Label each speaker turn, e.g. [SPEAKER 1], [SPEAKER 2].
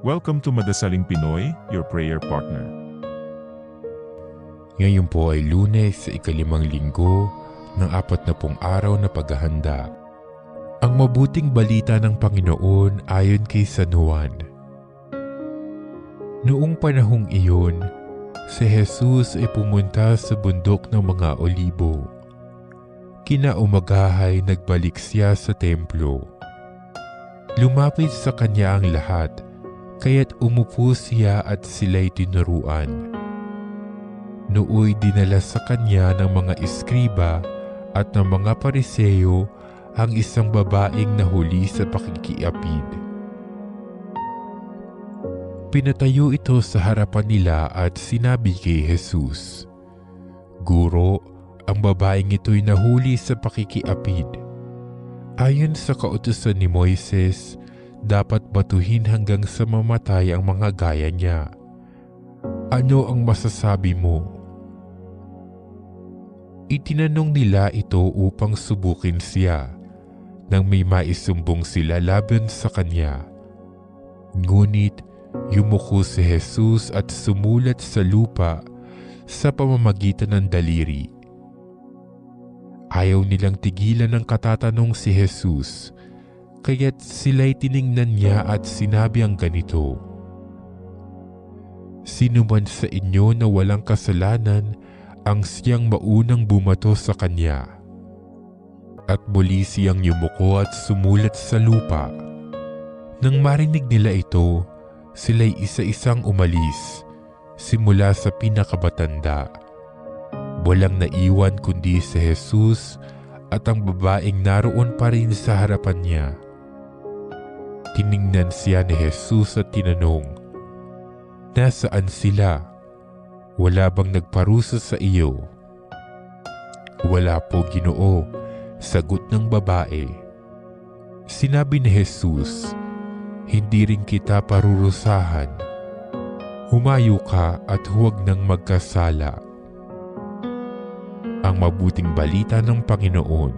[SPEAKER 1] Welcome to Madasaling Pinoy, your prayer partner.
[SPEAKER 2] Ngayon po ay Lunes sa ikalimang linggo ng 40 araw na paghahanda. Ang mabuting balita ng Panginoon ayon kay San Juan. Noong panahong iyon, si Jesus ay pumunta sa bundok ng mga Olibo. Kinaumagahay nagbalik siya sa templo. Lumapit sa kanya ang lahat, kaya't umupo siya at sila'y tinuruan. Nooy dinala sa kanya ng mga iskriba at ng mga pariseyo ang isang babaeng nahuli sa pakikiapid. Pinatayo ito sa harapan nila at sinabi kay Jesus, "Guro, ang babaeng ito'y nahuli sa pakikiapid. Ayon sa kautusan ni Moises, dapat batuhin hanggang sa mamatay ang mga gaya niya. Ano ang masasabi mo?" Itinanong nila ito upang subukin siya nang may maisumbong sila laban sa kanya. Ngunit yumuko si Jesus at sumulat sa lupa sa pamamagitan ng daliri. Ayaw nilang tigilan ng katatanong si Jesus, kaya't sila'y tiningnan niya at sinabi ang ganito, "Sino man sa inyo na walang kasalanan ang siyang maunang bumato sa kanya." At muli siyang yumuko at sumulat sa lupa. Nang marinig nila ito, sila'y isa-isang umalis, simula sa pinakabatanda. Walang naiwan kundi si Jesus at ang babaeng naroon pa rin sa harapan niya. Tiningnan siya ni Jesus at tinanong, "Nasaan sila? Wala bang nagparusa sa iyo?" "Wala po, Ginoo," sagot ng babae. Sinabi ni Jesus, "Hindi rin kita parurusahan. Humayo ka at huwag nang magkasala." Ang mabuting balita ng Panginoon.